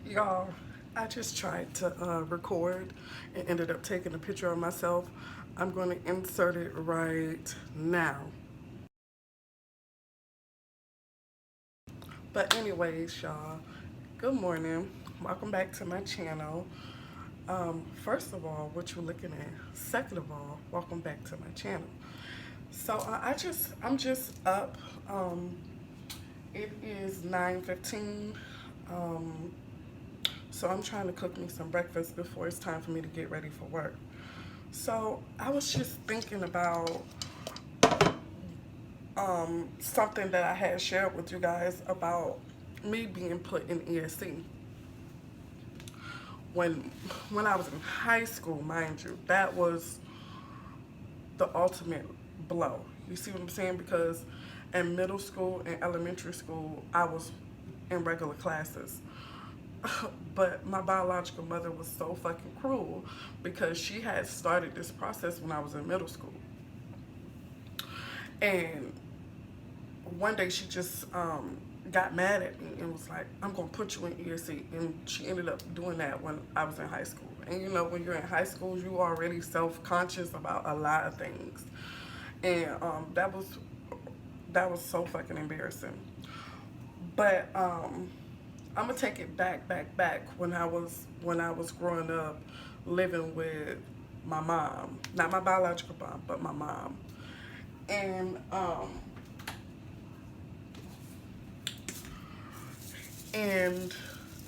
Y'all, I just tried to record and ended up taking a picture of myself. I'm going to insert it right now. But anyways, y'all, good morning. Welcome back to my channel. First of all, what you're looking at. Second of all, welcome back to my channel. So I'm just up. It is 9:15. Um, so I'm trying to cook me some breakfast before it's time for me to get ready for work. So I was just thinking about something that I had shared with you guys about me being put in ESC when when I was in high school, mind you. That was the ultimate blow. You see what I'm saying? Because in middle school and elementary school, I was in regular classes. But my biological mother was so fucking cruel because she had started this process when I was in middle school. And one day she just got mad at me and was like, I'm going to put you in ESC. And she ended up doing that when I was in high school. And you know, when you're in high school, you already self-conscious about a lot of things. And that was so fucking embarrassing. But I'm gonna take it back when I was growing up, living with my mom, not my biological mom, but my mom, and and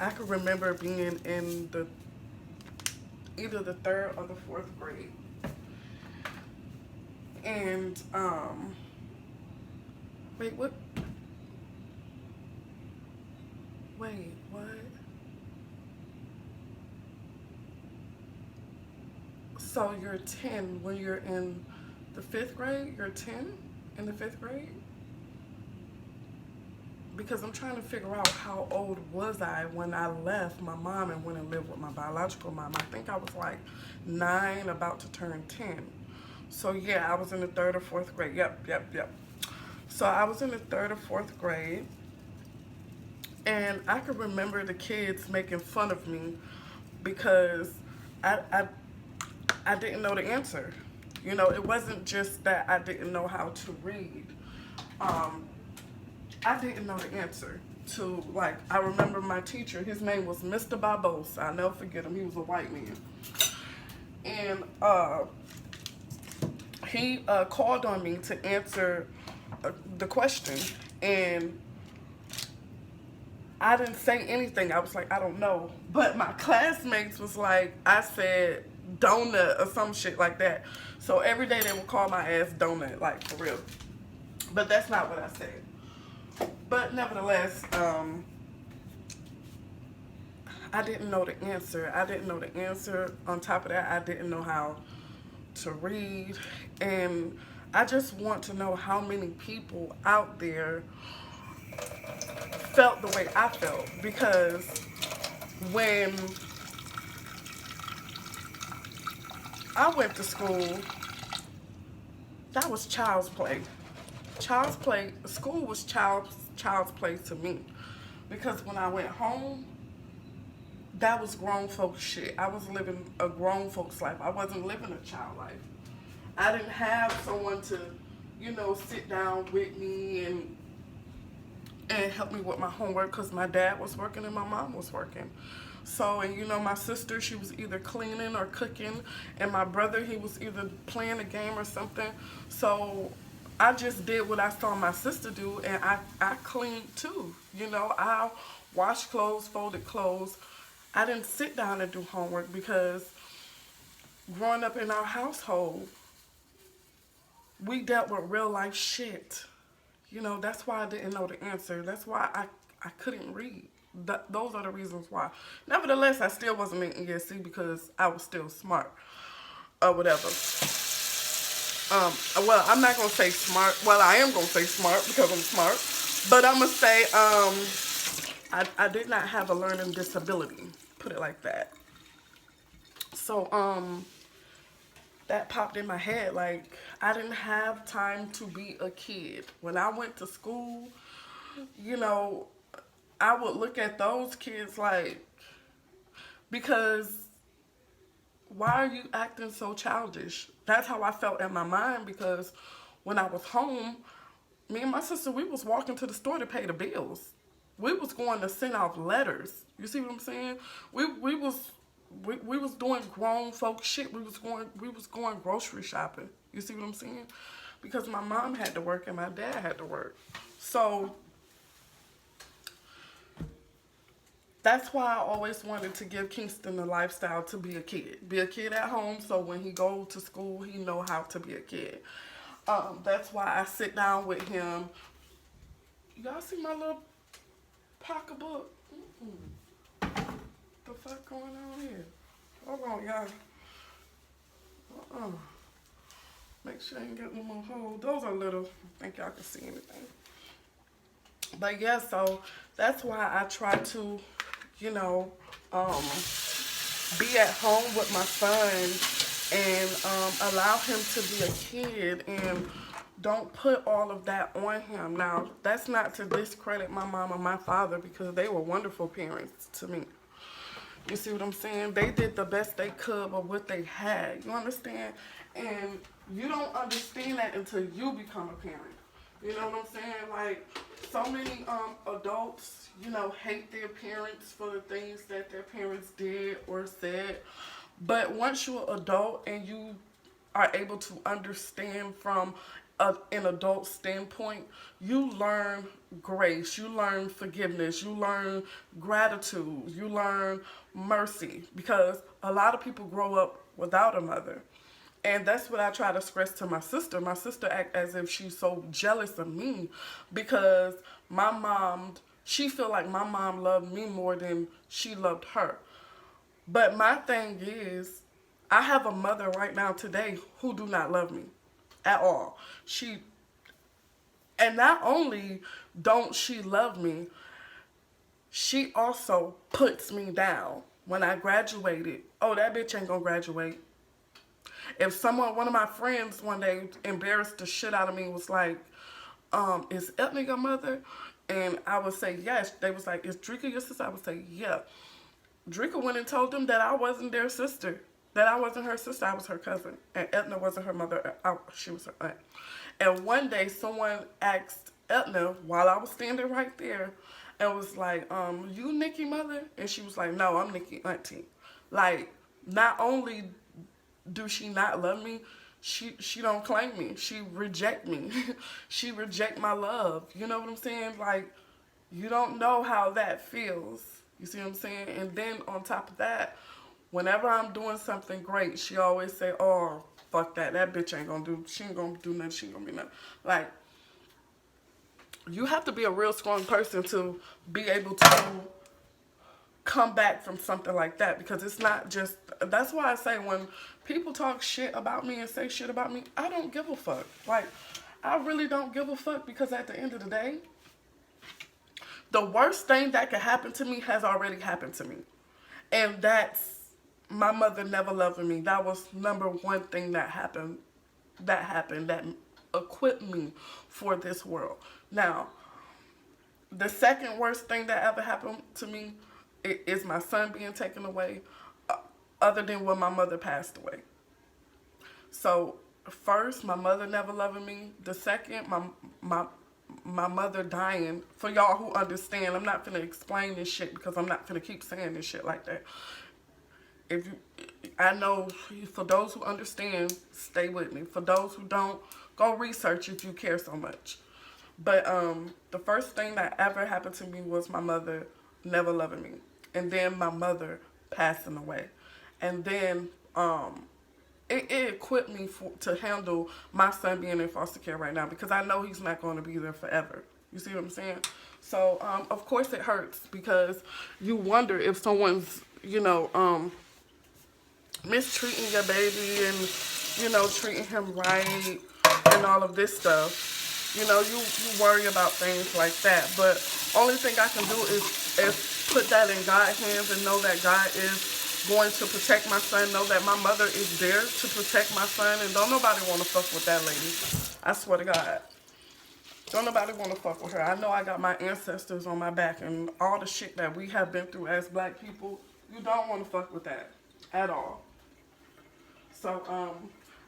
I can remember being in the either the third or the fourth grade, and wait, what? Wait, what? So you're 10 when you're in the fifth grade? You're 10 in the fifth grade? Because I'm trying to figure out how old was I when I left my mom and went and lived with my biological mom. I think I was like 9, about to turn 10. So yeah, I was in the third or fourth grade. Yep. So I was in the third or fourth grade, and I could remember the kids making fun of me because I, I I didn't know the answer. You know, it wasn't just that I didn't know how to read. Um, I didn't know the answer to, like, I remember my teacher, his name was Mr. Barbosa. I'll never forget him. He was a white man. And he called on me to answer the question. And I didn't say anything. I was like, I don't know. But my classmates was like, I said donut or some shit like that. So every day they would call my ass donut, like for real. But that's not what I said. But nevertheless, I didn't know the answer. I didn't know the answer. On top of that, I didn't know how to read. And I just want to know how many people out there felt the way I felt. Because when I went to school, that was child's play. Child's play, school was child's play to me. Because when I went home, that was grown folks shit. I was living a grown folks life. I wasn't living a child life. I didn't have someone to, you know, sit down with me and help me with my homework because my dad was working and my mom was working. So, and you know, my sister, she was either cleaning or cooking, and my brother, he was either playing a game or something. So I just did what I saw my sister do, and I cleaned too. You know, I washed clothes, folded clothes. I didn't sit down and do homework because growing up in our household, we dealt with real life shit. You know, that's why I didn't know the answer. That's why I couldn't read. Those are the reasons why. Nevertheless, I still wasn't in ESC because I was still smart or whatever. Well, I'm not going to say smart. Well, I am going to say smart because I'm smart. But I'm going to say I did not have a learning disability. Put it like that. So, that popped in my head. Like, I didn't have time to be a kid. When I went to school, you know, I would look at those kids like, Because why are you acting so childish? That's how I felt in my mind, because when I was home, me and my sister, we was walking to the store to pay the bills. We was going to send off letters. You see what I'm saying? We was doing grown folk shit. We was going grocery shopping. You see what I'm saying? Because my mom had to work and my dad had to work. So that's why I always wanted to give Kingston the lifestyle to be a kid. Be a kid at home, so when he go to school, he know how to be a kid. That's why I sit down with him. Y'all see my little pocketbook? The fuck going on here? Hold on, y'all. Uh-uh. Make sure I ain't got no more holes. Those are little. I think y'all can see anything. But yeah, so that's why I try to, you know, be at home with my son and allow him to be a kid and don't put all of that on him. Now, that's not to discredit my mom or my father, because they were wonderful parents to me. You see what I'm saying? They did the best they could with what they had. You understand? And you don't understand that until you become a parent. You know what I'm saying? Like, so many adults, you know, hate their parents for the things that their parents did or said. But once you're an adult and you are able to understand from an adult standpoint, you learn grace, you learn forgiveness, you learn gratitude, you learn mercy, because a lot of people grow up without a mother. And that's what I try to stress to my sister. My sister act as if she's so jealous of me because my mom, she feel like my mom loved me more than she loved her. But my thing is, I have a mother right now today who do not love me at all. And not only don't she love me, she also puts me down. When I graduated, oh, that bitch ain't gonna graduate. If one of my friends one day embarrassed the shit out of me, was like, is Ethna your mother? And I would say yes. They was like, is Drika your sister? I would say, yeah. Drika went and told them that I wasn't their sister. That I wasn't her sister, I was her cousin. And Ethna wasn't her mother, she was her aunt. And one day someone asked Ethna, while I was standing right there, and was like, you Nikki mother? And she was like, no, I'm Nikki auntie. Like, not only do she not love me, she don't claim me. She reject me. She reject my love. You know what I'm saying? Like, you don't know how that feels. You see what I'm saying? And then on top of that, whenever I'm doing something great, she always say, oh, fuck that. That bitch ain't gonna do, she ain't gonna do nothing. She ain't gonna be nothing. Like, you have to be a real strong person to be able to come back from something like that, because it's not just, that's why I say when people talk shit about me and say shit about me, I don't give a fuck. Like, I really don't give a fuck, because at the end of the day, the worst thing that could happen to me has already happened to me. And that's my mother never loving me. That was number one thing that happened that equipped me for this world. Now, the second worst thing that ever happened to me is my son being taken away, other than when my mother passed away. So, first, my mother never loving me. The second, my mother dying. For y'all who understand, I'm not gonna explain this shit, because I'm not gonna keep saying this shit like that. If you, I know, for those who understand, stay with me. For those who don't, go research if you care so much. But the first thing that ever happened to me was my mother never loving me, and then my mother passing away, and then it equipped me to handle my son being in foster care right now, because I know he's not going to be there forever. You see what I'm saying? So of course it hurts, because you wonder if someone's, you know, mistreating your baby and, you know, treating him right and all of this stuff. You know, you worry about things like that. But only thing I can do is put that in God's hands and know that God is going to protect my son. Know that my mother is there to protect my son. And don't nobody want to fuck with that lady. I swear to God. Don't nobody want to fuck with her. I know I got my ancestors on my back, and all the shit that we have been through as black people, You don't want to fuck with that at all. So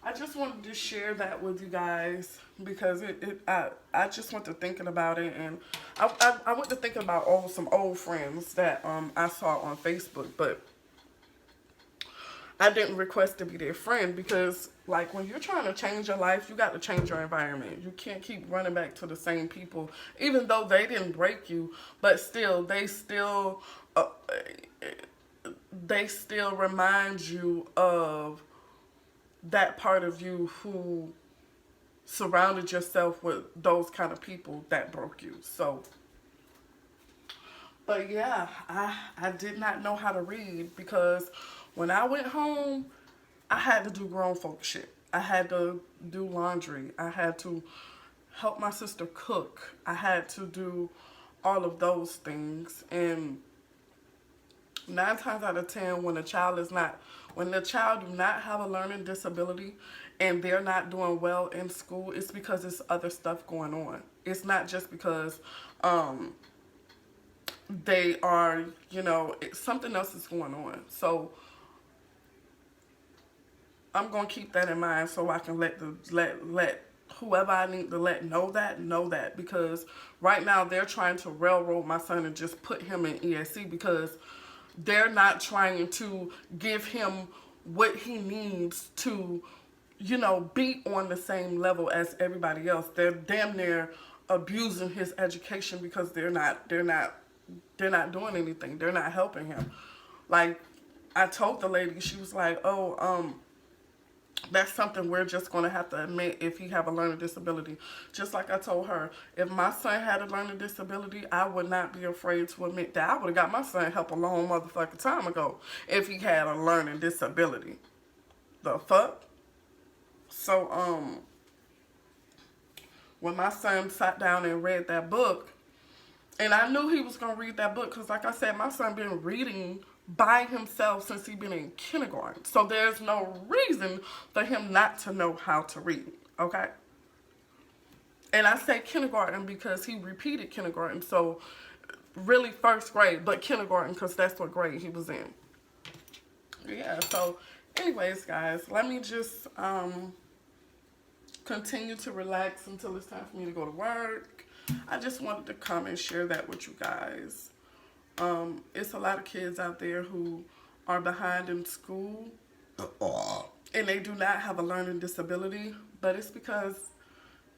I just wanted to share that with you guys because I just went to thinking about it, and I went to thinking about some old friends that I saw on Facebook, but I didn't request to be their friend because, like, when you're trying to change your life, you got to change your environment. You can't keep running back to the same people, even though they didn't break you, but still, they still remind you of that part of you who surrounded yourself with those kind of people that broke you. So, but yeah, I did not know how to read because when I went home, I had to do grown folk shit. I had to do laundry. I had to help my sister cook. I had to do all of those things. And 9 times out of 10, when the child do not have a learning disability and they're not doing well in school, it's because there's other stuff going on. It's not just because they are, something else is going on. So I'm gonna keep that in mind so I can let whoever I need to let know that because right now they're trying to railroad my son and just put him in ESC because they're not trying to give him what he needs to, be on the same level as everybody else. They're damn near abusing his education because they're not doing anything. They're not helping him. Like I told the lady, she was like, "Oh, that's something we're just going to have to admit if he have a learning disability." Just like I told her, if my son had a learning disability, I would not be afraid to admit that. I would have got my son help a long motherfucking time ago if he had a learning disability. The fuck? So, when my son sat down and read that book, and I knew he was going to read that book because, like I said, my son been reading by himself since he been in kindergarten. So there's no reason for him not to know how to read, okay? And I say kindergarten because he repeated kindergarten. So really first grade, but kindergarten because that's what grade he was in. Yeah, so anyways, guys, let me just continue to relax until it's time for me to go to work. I just wanted to come and share that with you guys. It's a lot of kids out there who are behind in school and they do not have a learning disability, but it's because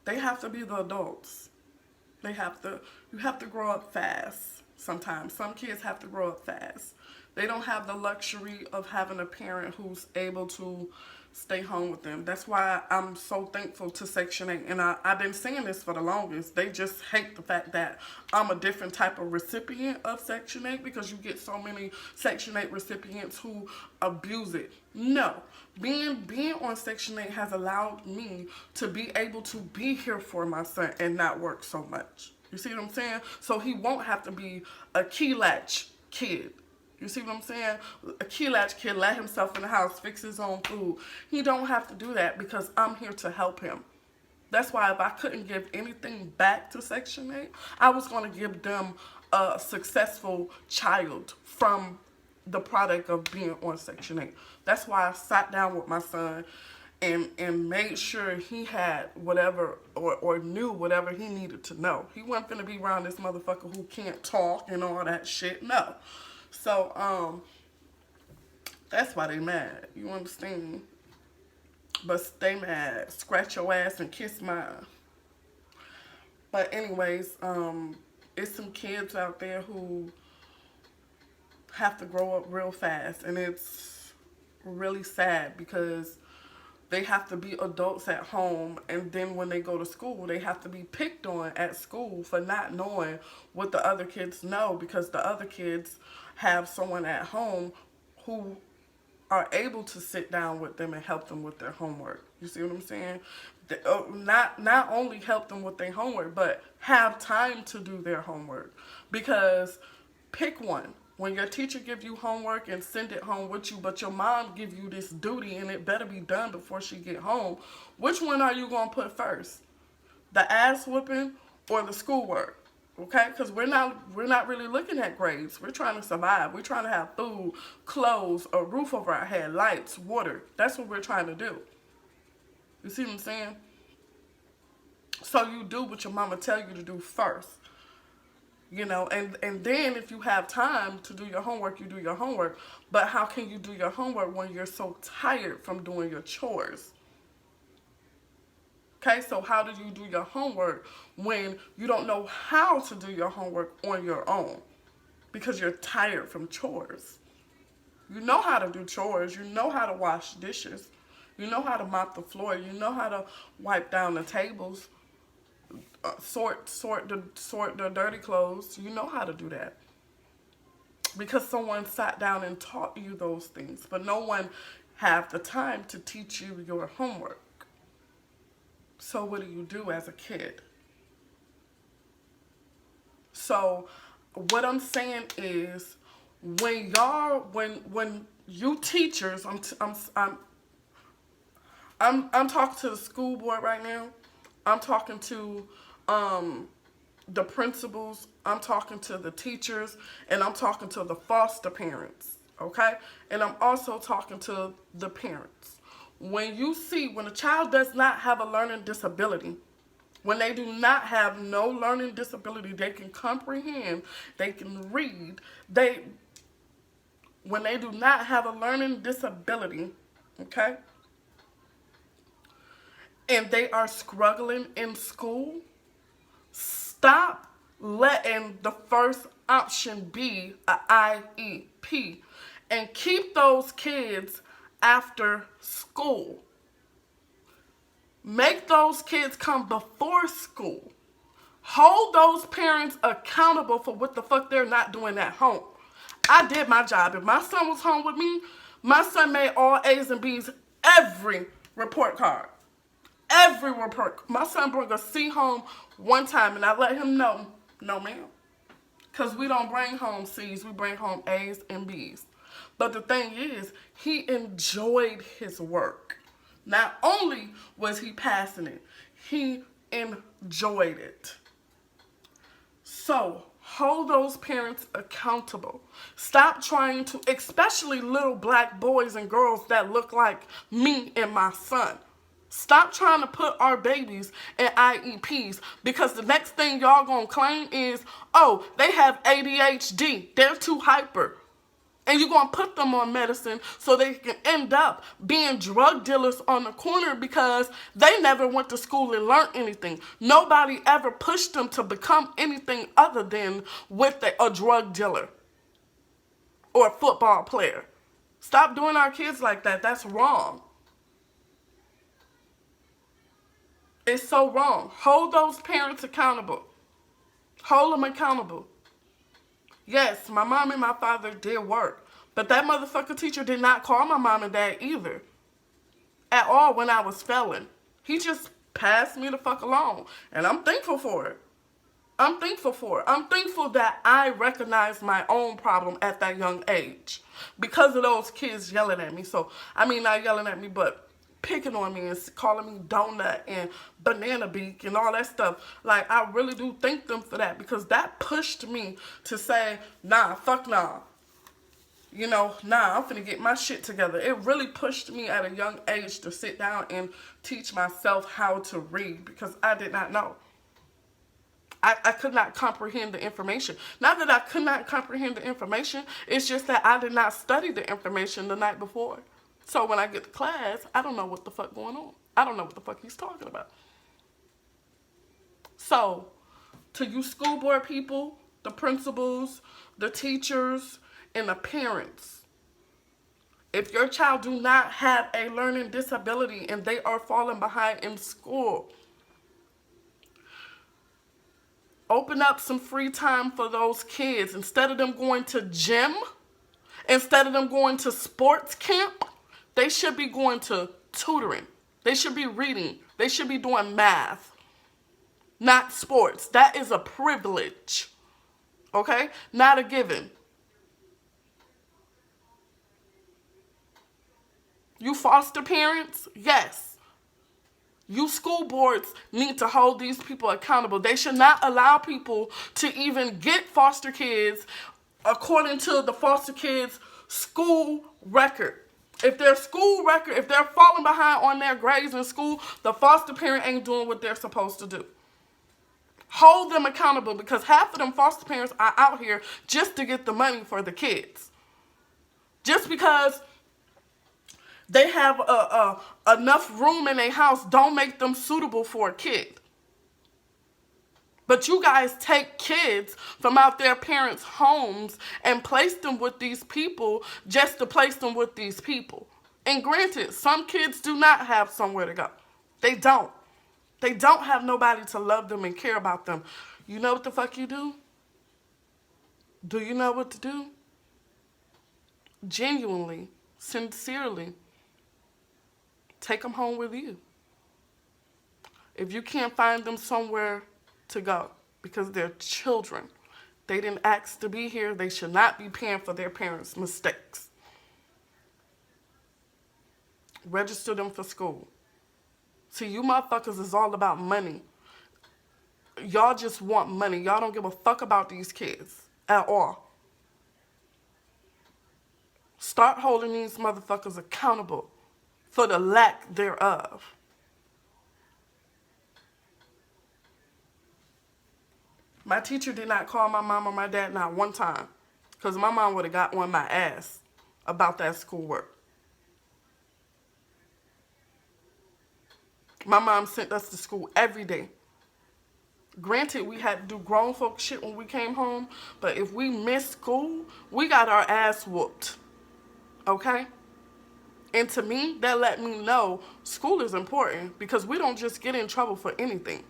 they have to be the adults. You have to grow up fast sometimes. Some kids have to grow up fast. They don't have the luxury of having a parent who's able to stay home with them. That's why I'm so thankful to Section 8. And I've been saying this for the longest. They just hate the fact that I'm a different type of recipient of Section 8 because you get so many Section 8 recipients who abuse it. No. Being on Section 8 has allowed me to be able to be here for my son and not work so much. You see what I'm saying? So he won't have to be a key latch kid. You see what I'm saying? A key latch kid let himself in the house, fix his own food. He don't have to do that because I'm here to help him. That's why if I couldn't give anything back to Section 8, I was going to give them a successful child from the product of being on Section 8. That's why I sat down with my son and made sure he had whatever or knew whatever he needed to know. He wasn't going to be around this motherfucker who can't talk and all that shit. No. So, that's why they mad. You understand? But stay mad. Scratch your ass and kiss mine. But anyways, it's some kids out there who have to grow up real fast. And it's really sad because they have to be adults at home, and then when they go to school, they have to be picked on at school for not knowing what the other kids know because the other kids have someone at home who are able to sit down with them and help them with their homework. You see what I'm saying? Not only help them with their homework, but have time to do their homework. Because pick one. When your teacher gives you homework and send it home with you, but your mom give you this duty and it better be done before she get home, which one are you going to put first? The ass whooping or the schoolwork? Okay, because we're not really looking at grades. We're trying to survive. We're trying to have food, clothes, a roof over our head, lights, water. That's what we're trying to do. You see what I'm saying? So you do what your mama tell you to do first. And then if you have time to do your homework, you do your homework. But how can you do your homework when you're so tired from doing your chores? Okay, so how do you do your homework when you don't know how to do your homework on your own because you're tired from chores? You know how to do chores. You know how to wash dishes. You know how to mop the floor. You know how to wipe down the tables, sort the dirty clothes. You know how to do that because someone sat down and taught you those things, but no one have the time to teach you your homework. So what do you do as a kid? So what I'm saying is, when you teachers, I'm talking to the school board right now. I'm talking to the principals. I'm talking to the teachers, and I'm talking to the foster parents. Okay, and I'm also talking to the parents. When a child does not have a learning disability, when they do not have no learning disability, they can comprehend, they can read, when they do not have a learning disability, okay, and they are struggling in school, stop letting the first option be an IEP and keep those kids after school. Make those kids come before school. Hold those parents accountable for what the fuck they're not doing at home. I did my job. If my son was home with me, my son made all A's and B's every report card. Every report. My son brought a C home one time, and I let him know, no ma'am. Because we don't bring home C's, we bring home A's and B's. But the thing is, he enjoyed his work. Not only was he passing it, he enjoyed it. So, hold those parents accountable. Stop trying to, especially little black boys and girls that look like me and my son. Stop trying to put our babies in IEPs, because the next thing y'all gonna claim is, oh, they have ADHD. They're too hyper. And you're going to put them on medicine so they can end up being drug dealers on the corner because they never went to school and learned anything. Nobody ever pushed them to become anything other than with a drug dealer or a football player. Stop doing our kids like that. That's wrong. It's so wrong. Hold those parents accountable. Hold them accountable. Yes, my mom and my father did work. But that motherfucker teacher did not call my mom and dad either. At all when I was failing. He just passed me the fuck along. And I'm thankful for it. I'm thankful for it. I'm thankful that I recognized my own problem at that young age. Because of those kids yelling at me. So, I mean, not yelling at me, but picking on me and calling me donut and banana beak and all that stuff. Like, I really do thank them for that, because that pushed me to say, nah, fuck nah. Nah, I'm finna get my shit together. It really pushed me at a young age to sit down and teach myself how to read, because I did not know. I could not comprehend the information. Not that I could not comprehend the information, it's just that I did not study the information the night before. So when I get to class, I don't know what the fuck going on. I don't know what the fuck he's talking about. So, to you school board people, the principals, the teachers, and the parents, if your child do not have a learning disability and they are falling behind in school, open up some free time for those kids. Instead of them going to gym, instead of them going to sports camp, they should be going to tutoring. They should be reading. They should be doing math, not sports. That is a privilege, okay? Not a given. You foster parents, yes. You school boards need to hold these people accountable. They should not allow people to even get foster kids according to the foster kids' school record. If their school record, if they're falling behind on their grades in school, the foster parent ain't doing what they're supposed to do. Hold them accountable, because half of them foster parents are out here just to get the money for the kids. Just because they have enough room in their house don't make them suitable for a kid. But you guys take kids from out their parents' homes and place them with these people just to place them with these people. And granted, some kids do not have somewhere to go. They don't. They don't have nobody to love them and care about them. You know what the fuck you do? Do you know what to do? Genuinely, sincerely, take them home with you. If you can't find them somewhere to go, because they're children, they didn't ask to be here, they should not be paying for their parents' mistakes. Register them for school. See, you motherfuckers is all about money. Y'all just want money. Y'all don't give a fuck about these kids at all. Start holding these motherfuckers accountable for the lack thereof. My teacher did not call my mom or my dad not one time, because my mom would have got on my ass about that schoolwork. My mom sent us to school every day. Granted, we had to do grown folk shit when we came home, but if we missed school, we got our ass whooped. Okay? And to me, that let me know school is important, because we don't just get in trouble for anything.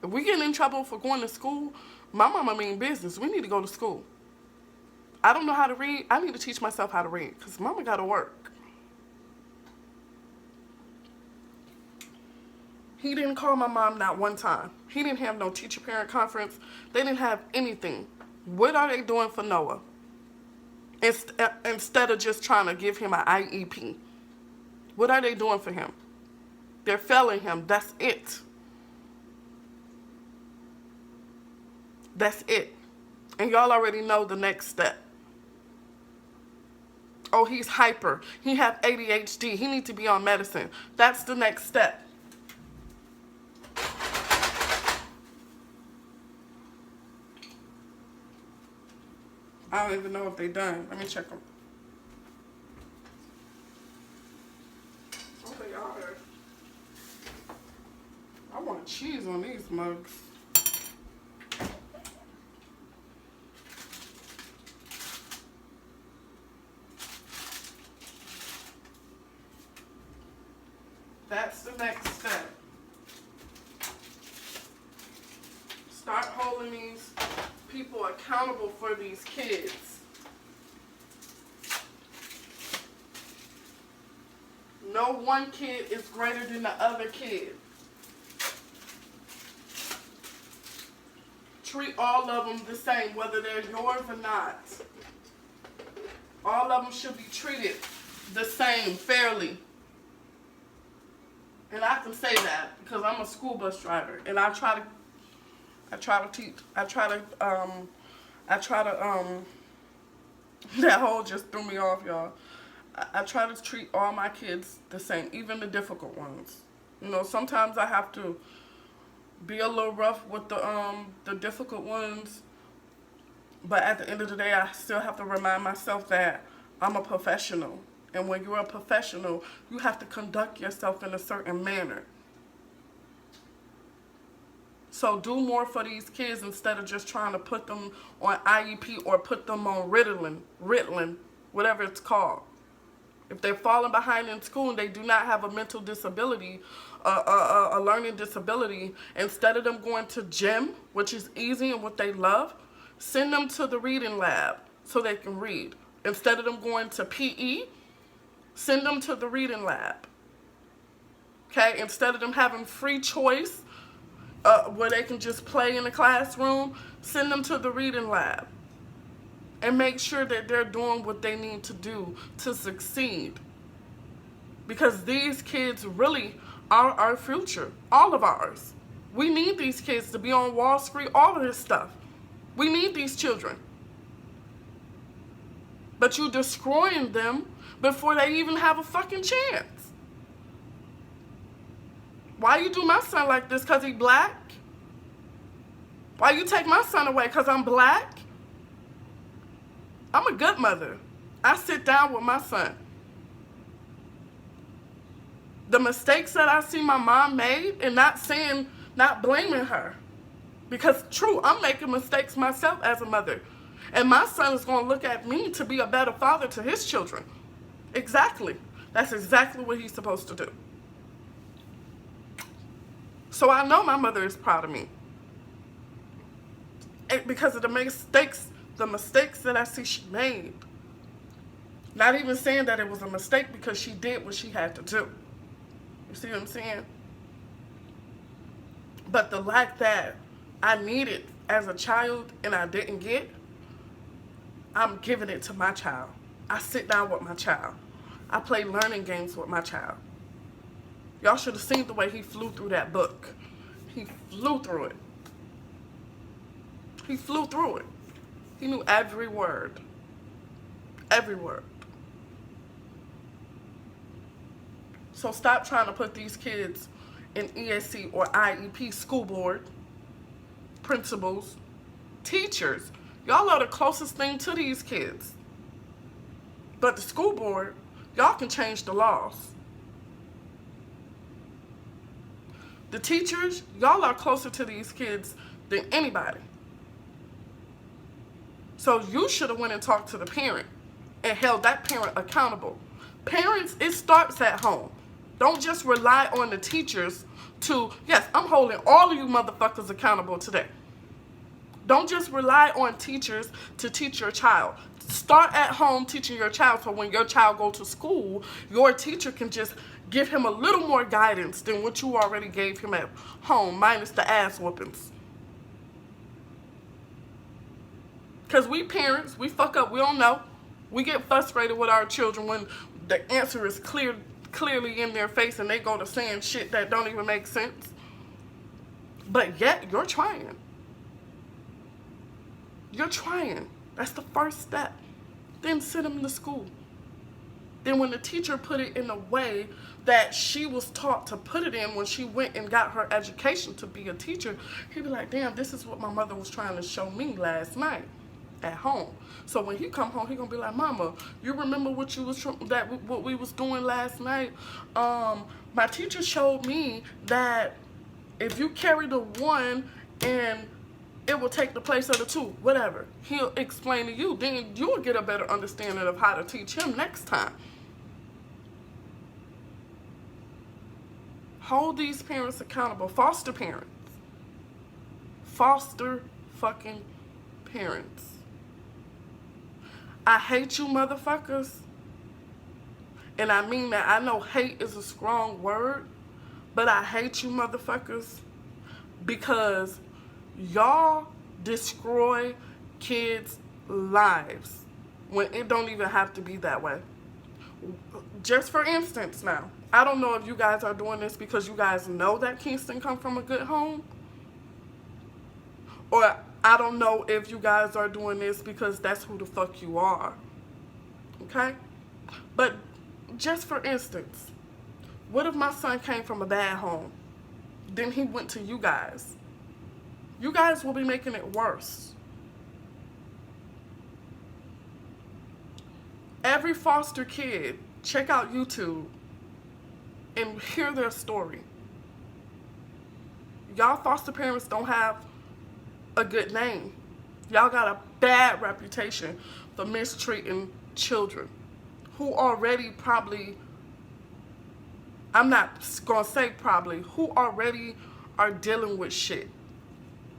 If we get in trouble for going to school, my mama mean business. We need to go to school. I don't know how to read. I need to teach myself how to read, because mama got to work. He didn't call my mom not one time. He didn't have no teacher-parent conference. They didn't have anything. What are they doing for Noah? Instead of just trying to give him an IEP. What are they doing for him? They're failing him. That's it. That's it. And y'all already know the next step. Oh, he's hyper. He have ADHD. He needs to be on medicine. That's the next step. I don't even know if they done. Let me check them. Oh, they are. I want cheese on these mugs. That's the next step. Start holding these people accountable for these kids. No one kid is greater than the other kid. Treat all of them the same, whether they're yours or not. All of them should be treated the same, fairly. And I can say that because I'm a school bus driver, and I try to teach. That whole just threw me off, y'all. I try to treat all my kids the same, even the difficult ones. You know, sometimes I have to be a little rough with the difficult ones, but at the end of the day, I still have to remind myself that I'm a professional. And when you're a professional, you have to conduct yourself in a certain manner. So do more for these kids instead of just trying to put them on IEP or put them on Ritalin, whatever it's called. If they're falling behind in school and they do not have a mental disability, a learning disability, instead of them going to gym, which is easy and what they love, send them to the reading lab so they can read. Instead of them going to PE, send them to the reading lab. Okay? Instead of them having free choice, where they can just play in the classroom, send them to the reading lab. And make sure that they're doing what they need to do to succeed. Because these kids really our future, all of ours. We need these kids to be on Wall Street, all of this stuff. We need these children. But you destroying them before they even have a fucking chance. Why you do my son like this? Because he black? Why you take my son away? Because I'm black? I'm a good mother. I sit down with my son. The mistakes that I see my mom made, and not blaming her. Because true, I'm making mistakes myself as a mother. And my son is going to look at me to be a better father to his children. Exactly. That's exactly what he's supposed to do. So I know my mother is proud of me. And because of the mistakes that I see she made. Not even saying that it was a mistake because she did what she had to do. You see what I'm saying? But the lack that I needed as a child and I didn't get, I'm giving it to my child. I sit down with my child. I play learning games with my child. Y'all should have seen the way he flew through that book. He flew through it. He flew through it. He knew every word. Every word. So stop trying to put these kids in ESC or IEP, school board, principals, teachers. Y'all are the closest thing to these kids. But the school board, y'all can change the laws. The teachers, y'all are closer to these kids than anybody. So you should have went and talked to the parent and held that parent accountable. Parents, it starts at home. Don't just rely on the teachers to, yes, I'm holding all of you motherfuckers accountable today. Don't just rely on teachers to teach your child. Start at home teaching your child so when your child goes to school, your teacher can just give him a little more guidance than what you already gave him at home, minus the ass whoopings. Because we parents, we fuck up, we don't know. We get frustrated with our children when the answer is clearly in their face and they go to saying shit that don't even make sense. But yet, you're trying. You're trying. That's the first step. Then send them to school. Then when the teacher put it in a way that she was taught to put it in when she went and got her education to be a teacher, he'd be like, damn, this is what my mother was trying to show me last night at home. So when he come home, he gonna be like, mama, you remember what what we was doing last night? My teacher showed me that if you carry the 1 and it will take the place of the 2, whatever. He'll explain to you. Then you will get a better understanding of how to teach him next time. Hold these parents accountable. Foster parents. Foster fucking parents. I hate you motherfuckers. And I mean that. I know hate is a strong word, but I hate you motherfuckers because y'all destroy kids' lives when it don't even have to be that way. Just for instance now, I don't know if you guys are doing this because you guys know that Kingston come from a good home, or I don't know if you guys are doing this because that's who the fuck you are. Okay? But just for instance, what if my son came from a bad home? Then he went to you guys. You guys will be making it worse. Every foster kid, check out YouTube and hear their story. Y'all foster parents don't have a good name. Y'all got a bad reputation for mistreating children who already probably, I'm not gonna say probably, who already are dealing with shit.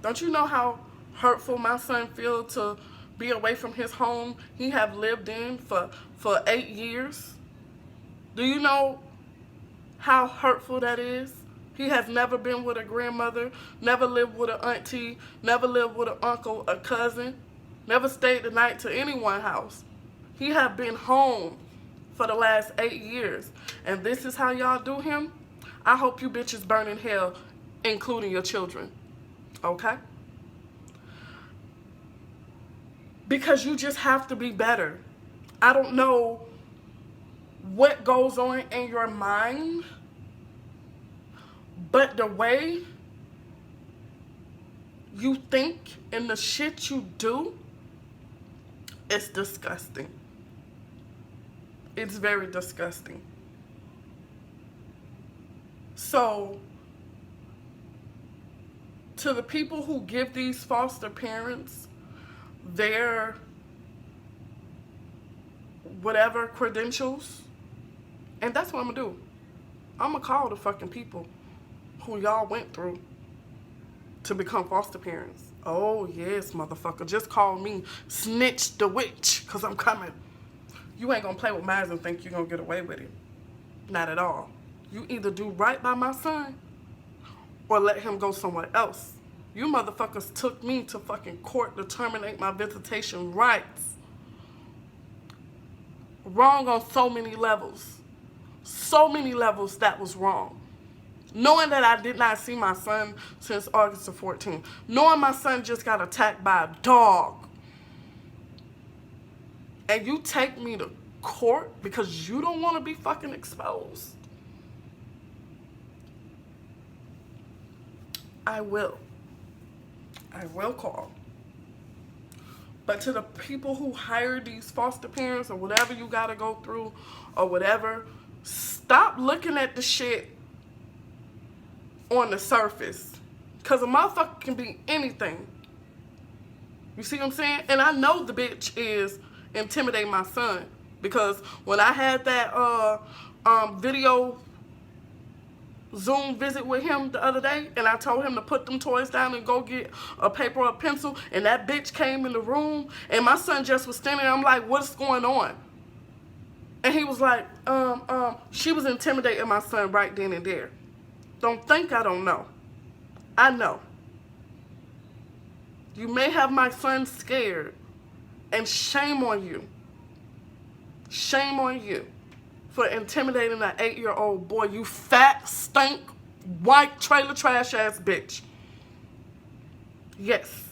Don't you know how hurtful my son feels to be away from his home he have lived in for 8 years? Do you know how hurtful that is? He has never been with a grandmother, never lived with an auntie, never lived with an uncle, a cousin, never stayed the night to anyone's house. He have been home for the last 8 years. And this is how y'all do him? I hope you bitches burn in hell, including your children. Okay? Because you just have to be better. I don't know what goes on in your mind, but the way you think and the shit you do, it's disgusting. It's very disgusting. So, to the people who give these foster parents their whatever credentials, and that's what I'm gonna do. I'm gonna call the fucking people who y'all went through to become foster parents. Oh yes, motherfucker, just call me Snitch the Witch, cause I'm coming. You ain't gonna play with mine and think you're gonna get away with it. Not at all. You either do right by my son or let him go somewhere else. You motherfuckers took me to fucking court to terminate my visitation rights. Wrong on so many levels. So many levels that was wrong. Knowing that I did not see my son since August the 14th. Knowing my son just got attacked by a dog. And you take me to court because you don't want to be fucking exposed. I will call. But to the people who hire these foster parents or whatever you gotta go through or whatever, stop looking at the shit on the surface. Because a motherfucker can be anything. You see what I'm saying? And I know the bitch is intimidating my son. Because when I had that video Zoom visit with him the other day, and I told him to put them toys down and go get a paper or a pencil, and that bitch came in the room, and my son just was standing there. I'm like, what's going on? And he was like, she was intimidating my son right then and there. Don't think I don't know. I know. You may have my son scared, and shame on you. Shame on you for intimidating an 8-year-old boy, you fat, stink, white, trailer trash ass bitch. Yes.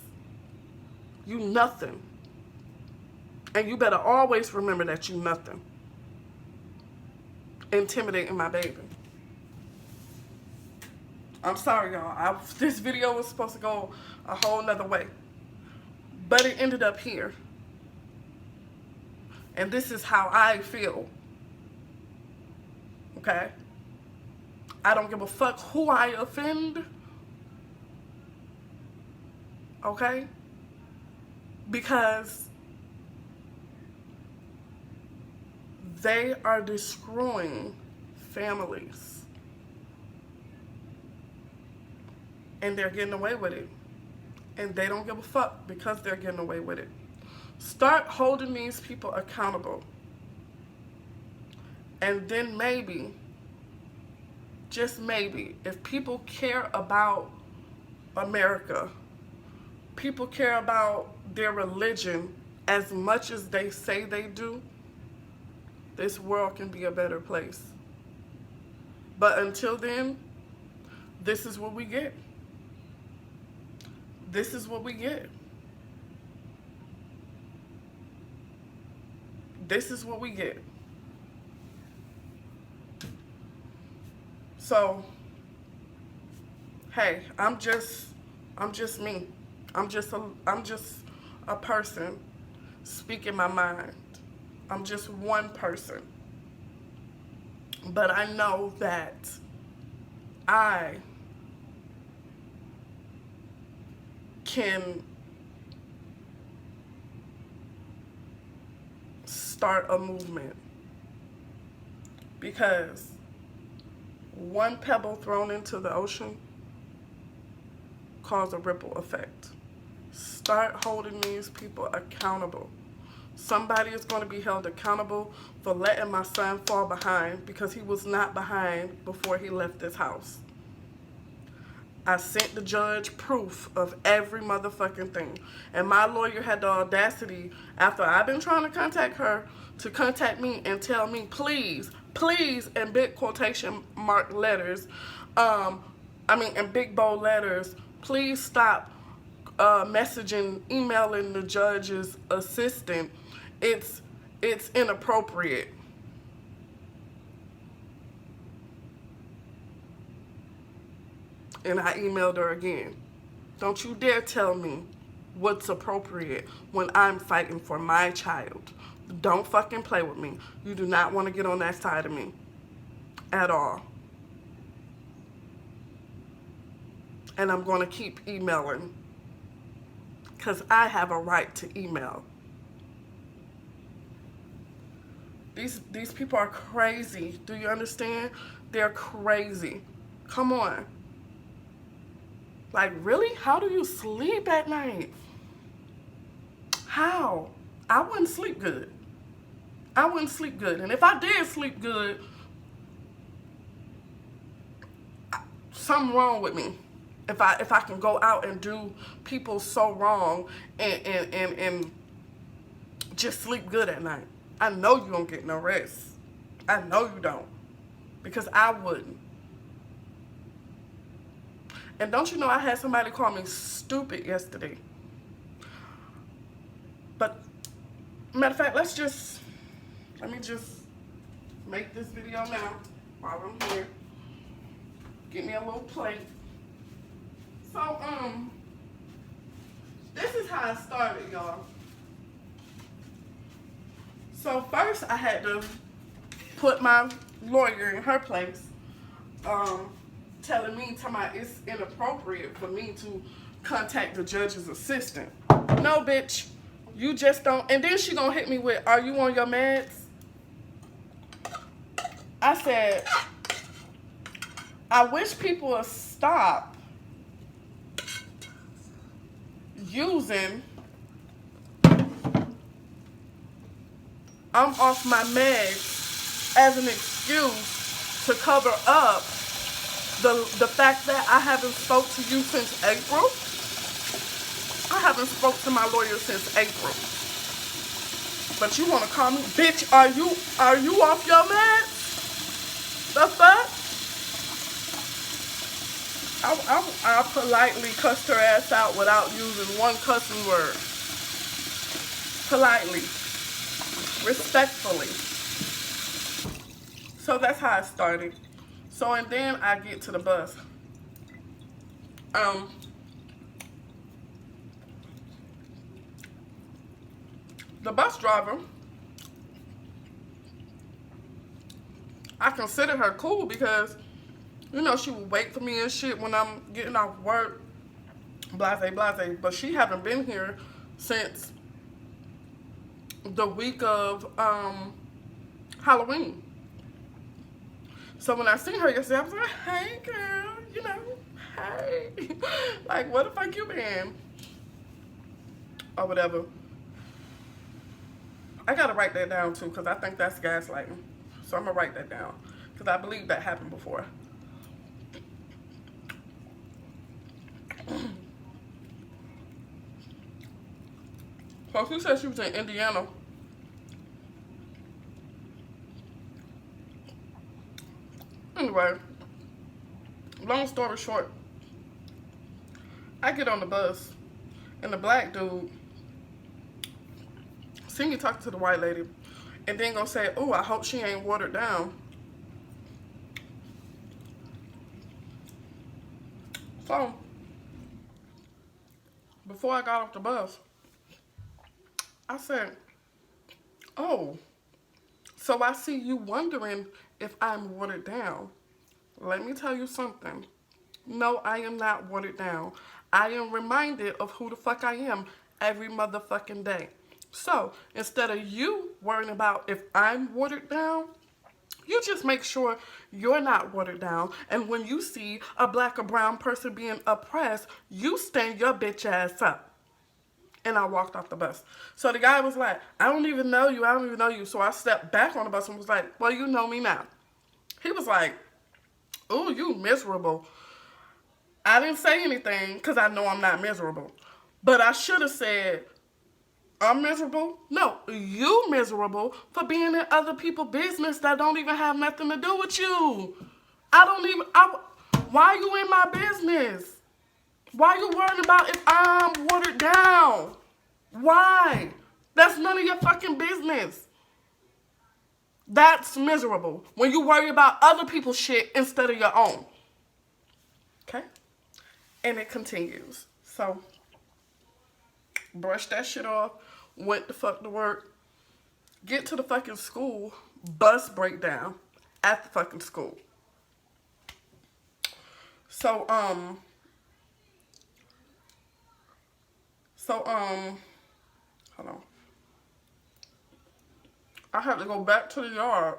You nothing. And you better always remember that you nothing. Intimidating my baby. I'm sorry, y'all. This video was supposed to go a whole nother way. But it ended up here. And this is how I feel. Okay? I don't give a fuck who I offend. Okay? Because they are destroying families. And they're getting away with it. And they don't give a fuck because they're getting away with it. Start holding these people accountable. And then maybe, just maybe, if people care about America, people care about their religion as much as they say they do, this world can be a better place. But until then, this is what we get. This is what we get. This is what we get. So, hey, I'm just me. I'm just a person speaking my mind. I'm just one person. But I know that I can start a movement, because one pebble thrown into the ocean causes a ripple effect. Start holding these people accountable. Somebody is going to be held accountable for letting my son fall behind, because he was not behind before he left this house. I sent the judge proof of every motherfucking thing. And my lawyer had the audacity, after I've been trying to contact her, to contact me and tell me, please, please, in big quotation mark letters, in big bold letters, please stop messaging, emailing the judge's assistant. It's inappropriate. And I emailed her again. Don't you dare tell me what's appropriate when I'm fighting for my child. Don't fucking play with me. You do not want to get on that side of me at all. And I'm going to keep emailing because I have a right to email. These people are crazy. Do you understand? They're crazy. Come on. Like, really? How do you sleep at night? How? I wouldn't sleep good. I wouldn't sleep good. And if I did sleep good, something wrong with me. If I can go out and do people so wrong and just sleep good at night. I know you don't get no rest. I know you don't. Because I wouldn't. And don't you know I had somebody call me stupid yesterday? But, matter of fact, let me just make this video now while I'm here. Get me a little plate. So, this is how I started, y'all. So first I had to put my lawyer in her place. Telling me it's inappropriate for me to contact the judge's assistant. No, bitch, you just don't. And then she gonna hit me with, are you on your meds? I said, I wish people would stop using I'm off my meds as an excuse to cover up the fact that I haven't spoke to you since April. I haven't spoke to my lawyer since April. But you want to call me? Bitch, are you off your meds? The fuck? I politely cussed her ass out without using one cussing word. Politely. Respectfully. So that's how I started. So, and then I get to the bus. The bus driver, I consider her cool because, you know, she would wait for me and shit when I'm getting off work. Blase, blase. But she haven't been here since the week of Halloween. So when I seen her yesterday, I was like, hey girl, you know, hey. Like, where the fuck you been? Or whatever. I gotta write that down too, because I think that's gaslighting. So I'm gonna write that down, because I believe that happened before. So she said she was in Indiana. Anyway, long story short, I get on the bus, and the black dude see me talking to the white lady, and then gonna say, oh, I hope she ain't watered down. So, before I got off the bus, I said, oh, so I see you wondering if I'm watered down. Let me tell you something. No, I am not watered down. I am reminded of who the fuck I am every motherfucking day. So, instead of you worrying about if I'm watered down, you just make sure you're not watered down. And when you see a black or brown person being oppressed, you stand your bitch ass up. And I walked off the bus. So the guy was like, I don't even know you. I don't even know you. So I stepped back on the bus and was like, well, you know me now. He was like, ooh, you miserable. I didn't say anything because I know I'm not miserable. But I should have said, I'm miserable? No, you miserable for being in other people's business that don't even have nothing to do with you. I don't even, why are you in my business? Why are you worrying about if I'm watered down? Why? That's none of your fucking business. That's miserable when you worry about other people's shit instead of your own. Okay? And it continues. So, brush that shit off, went the fuck to work, get to the fucking school, bus breakdown at the fucking school. So, hold on. I had to go back to the yard.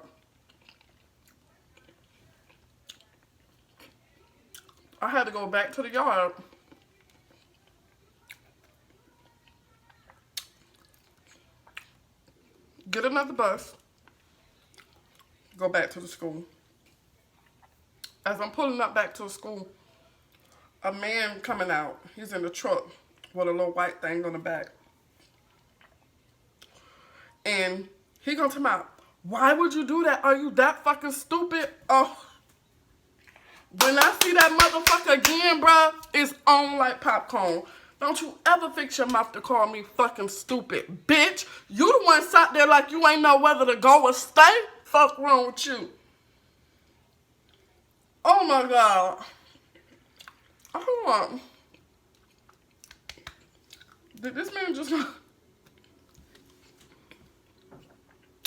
I had to go back to the yard. Get another bus. Go back to the school. As I'm pulling up back to the school, a man coming out. He's in the truck with a little white thing on the back. And he gonna tell me, why would you do that? Are you that fucking stupid? Oh. When I see that motherfucker again, bruh, it's on like popcorn. Don't you ever fix your mouth to call me fucking stupid, bitch. You the one sat there like you ain't know whether to go or stay. Fuck wrong with you? Oh my God. Hold on. Did this man just...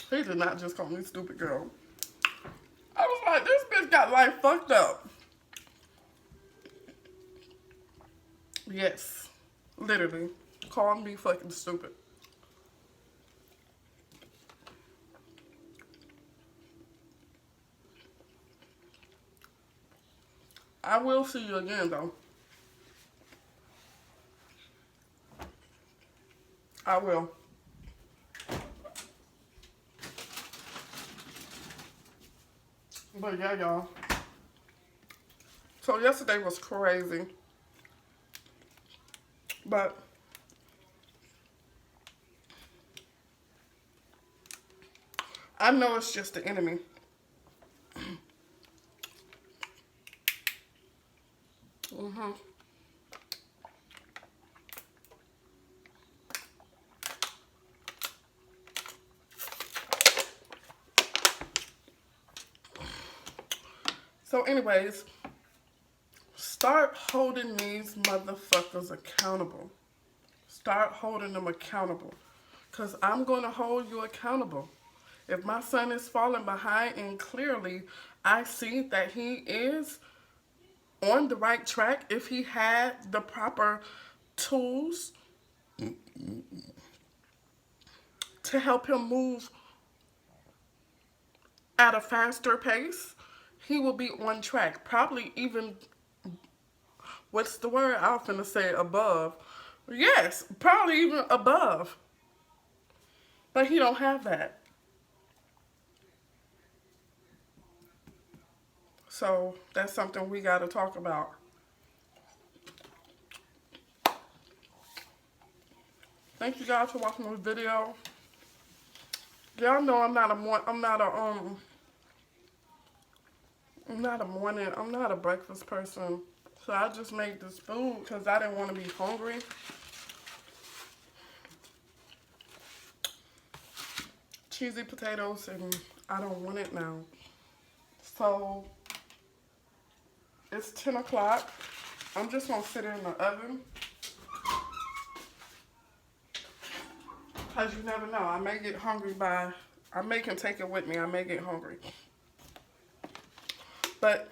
He did not just call me stupid, girl. I was like, this bitch got life fucked up. Yes. Literally. Call me fucking stupid. I will see you again, though. I will. But yeah, y'all. So yesterday was crazy. But I know it's just the enemy. So anyways, start holding these motherfuckers accountable. Start holding them accountable. Because I'm going to hold you accountable. If my son is falling behind and clearly I see that he is on the right track, if he had the proper tools to help him move at a faster pace, he will be on track. Probably even, what's the word? I was finna say above. Yes, probably even above. But he don't have that. So that's something we gotta talk about. Thank you guys for watching this video. Y'all know I'm not a breakfast person. So I just made this food because I didn't want to be hungry. Cheesy potatoes, and I don't want it now. So it's 10 o'clock. I'm just gonna sit it in the oven. Because you never know. I may get hungry I may can take it with me. I may get hungry. But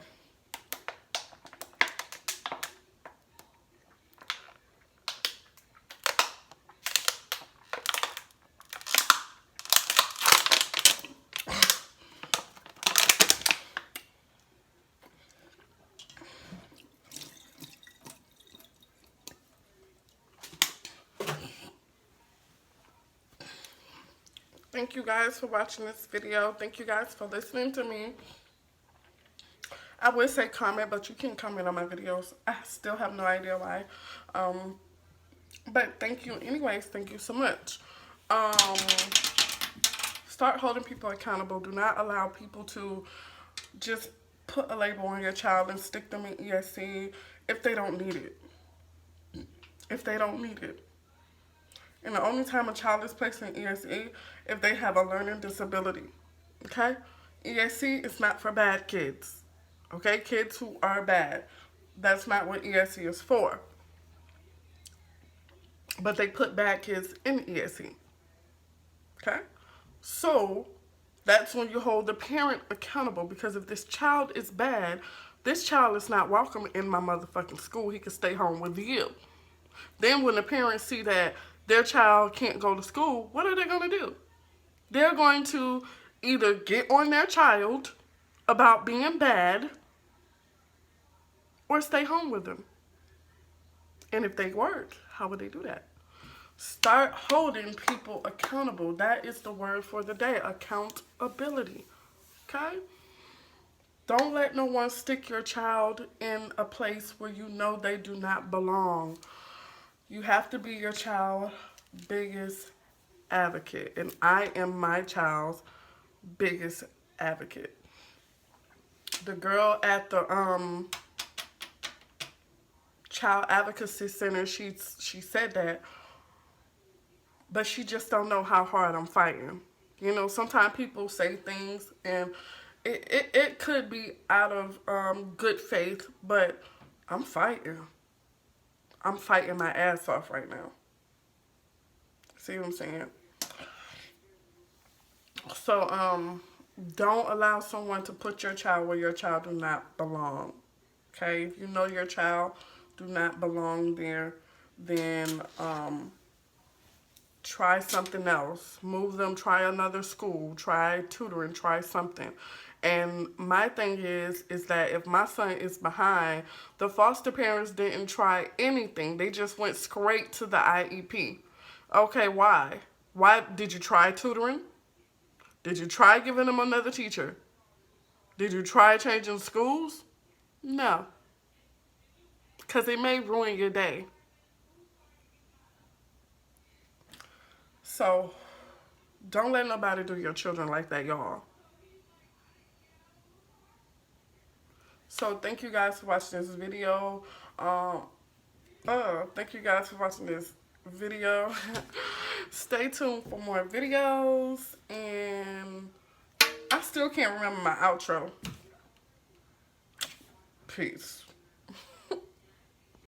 thank you guys for watching this video. Thank you guys for listening to me. I would say comment, but you can't comment on my videos. I still have no idea why. But thank you anyways. Thank you so much. Um, Start holding people accountable. Do not allow people to just put a label on your child and stick them in ESC if they don't need it. If they don't need it. And the only time a child is placed in ESE if they have a learning disability. Okay? ESC is not for bad kids. Okay? Kids who are bad. That's not what ESC is for. But they put bad kids in ESC. Okay? So, that's when you hold the parent accountable, because if this child is bad, this child is not welcome in my motherfucking school. He can stay home with you. Then when the parents see that their child can't go to school, what are they going to do? They're going to either get on their child about being bad or stay home with them. And if they work, how would they do that? Start holding people accountable. That is the word for the day. Accountability. Okay? Don't let no one stick your child in a place where you know they do not belong. You have to be your child's biggest advocate. And I am my child's biggest advocate. The girl at the Child Advocacy Center, she said that, but she just don't know how hard I'm fighting. You know, sometimes people say things and it could be out of good faith, but I'm fighting. I'm fighting my ass off right now. See what I'm saying? So, don't allow someone to put your child where your child do not belong. Okay? If you know your child do not belong there, then try something else. Move them, try another school, try tutoring, try something. And my thing is that if my son is behind, the foster parents didn't try anything. They just went straight to the IEP. Okay, why? Why did you try tutoring? Did you try giving them another teacher? Did you try changing schools? No. Because it may ruin your day. So, don't let nobody do your children like that, y'all. So, thank you guys for watching this video. Thank you guys for watching this video. Stay tuned for more videos. And I still can't remember my outro. Peace.